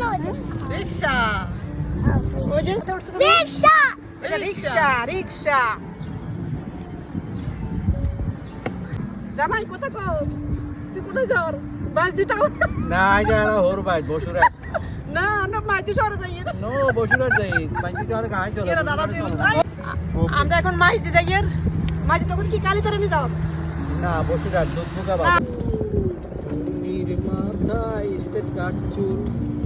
know this car. Rickshaw Oh, ওই যে rickshaw. এটা রিক্সা রিক্সা জামাই কোথা কও তুই কোথায় যাওয়ার বাস দুটা Nah, jara hor bhai bosurat. না না মাঝে সরে যাই No, bosurat jai. Panchi jara kahan chalo? এরা দাঁড়া দিয়ে আমরা এখন মাঝে যাই এর মাঝে তখন কি কালি করে নি যাও Nah, bosurat dudbuka baba. Tunir mathai state kachul.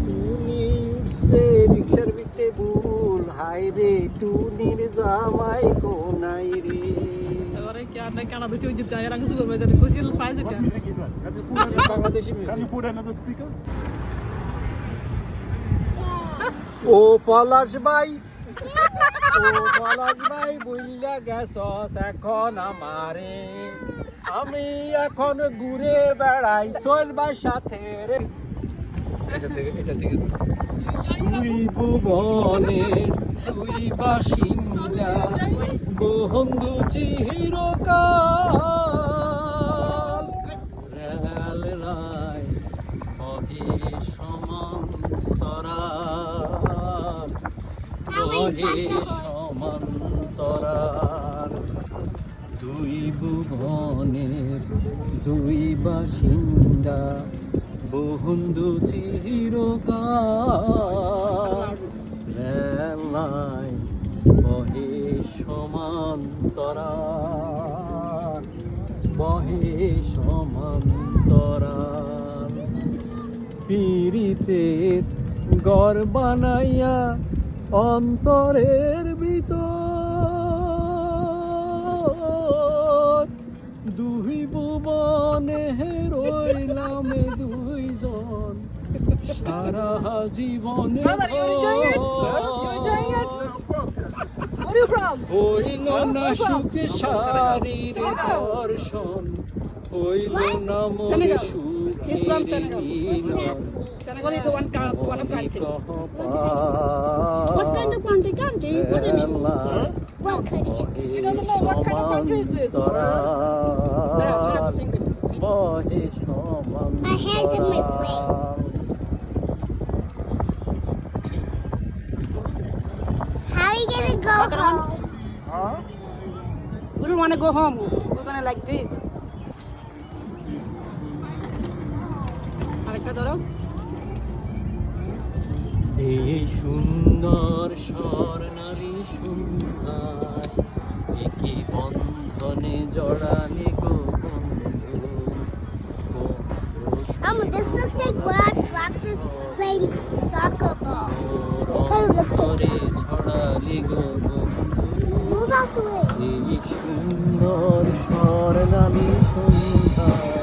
Tuni utse rikshar bitte bul. Hai re tunir jamai konai re. আরে কি আর না কেন দুই জিত যায় রঙ সুগর বাজারে কোশিল প্রাইস এটা Bangladeshi music. Can you put another speaker? ও পলাশ ভাই ও পলাশ ভাই বুইলা গেছস এখন আমারে আমি এখন ঘুরে বেড়াই সোলবার সাথে রে এটা থেকে দুই ভুবনে দুই বাসিন্দা বন্ধু চিরকাল রেল রায় বহে সমান্তরাল বহে সমান্তরাল দুই ভুবনের দুই বাসিন্দা বন্ধু চিরকাল রেল লাইন বহে সমান্তরাল বহে সমান্তরাল পিরিতের ঘর বানাইয়া অন্তরের ভিতর দুই ভুবনে রইলাম দুইজন সারা জীবনে হইল না সুখে শারীর দর্শন হইল না মনে সুখের মিলন Senegal is one of country. What kind of country? Country? What do you mean? What country? You don't know what kind of country is this? বহে সমান্তরাল My hands in my way. How are you gonna go home? We don't want to go home. We're gonna like this. আরেকটা ধরো এই সুন্দর স্বর্ণালী সন্ধ্যায় একই বন্ধনে জড়ালে গো বন্ধু This looks like where Fox is playing soccer ball. It kind of looks করে like ছড়ালে গো বন্ধু move out the way. এই সুন্দর স্বর্ণালী সন্ধ্যায়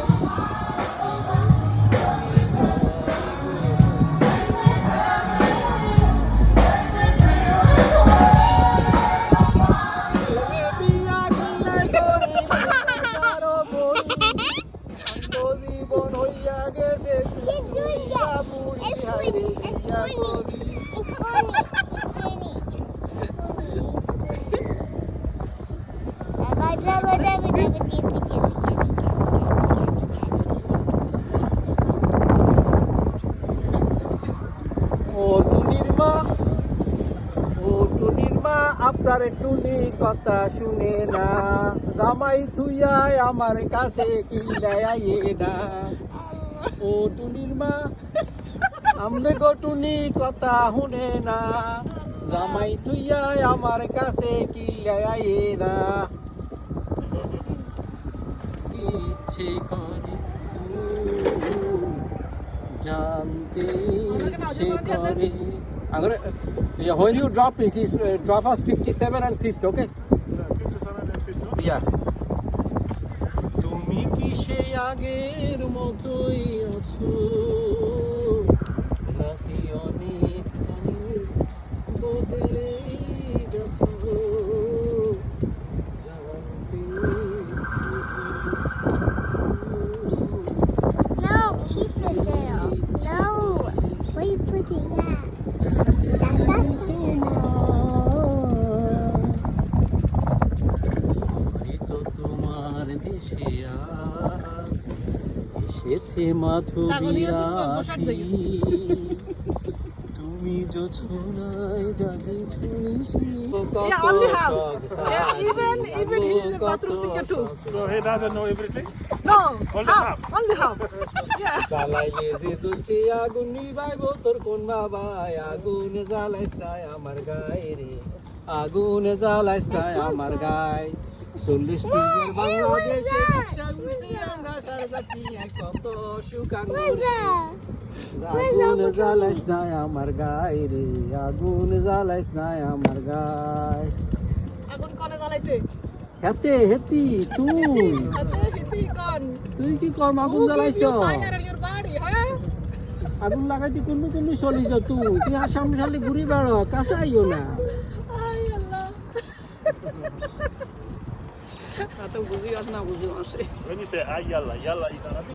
Keep doing that. It's funny. It's funny. It's funny. ও টুনির মা আপনার টুনি কথা শুনে না জামাই থুইয়ায় আমার কাছে কি লেয়াইয়ে না ও টুনির মা আমনে গো টুনি কথা শুনে না জামাই থুইয়ায় আমার কাছে কি লেয়াইয়ে না ইচ্ছে করে জানতে ইচ্ছে করে I'm gonna, yeah, when you drop it, drop us 57 and 5th, okay? 57 and 50. Yeah. তুমি কি সেই আগের মতোই আছো নাকি অনেক বদলে গেছো জানতে No, keep it there. No. Where are you putting that? তোমার দেশে এসেছে মাধুরী তুমি জোছনায় জাগেছ নিশি Yeah, only half. Yeah, even he's a bathroom singer too. So he doesn't know everything? No, Only half. Only half. Yeah. জ্বালাইলে যে জ্বলছে আগুন নিবাইব তোর কোন বাবাই আগুন জ্বালাইস তাই আমার গায়ে রে আগুন জ্বালাইস তাই আমার গায়ে 40 দিনের বাংলাদেশে আমরা সারা জাতি এক কত সুখান আগুন জ্বালাইস তাই আমার গায়ে রে আগুন জ্বালাইস তাই আমার গায়ে আগুন কোনে জ্বালাইছে? হেতে হেতি তুই হিতি কোন? তুই কি কর আগুন জ্বালাইছ Fire on your body, huh? আগুন লাগাইতে কোন কোন চলিছ তুই তুই আর সামনে সামনে ঘুরি বেড়ো কাছে আইও না Ay, Allah. When you say ay yalla, yalla is Arabic.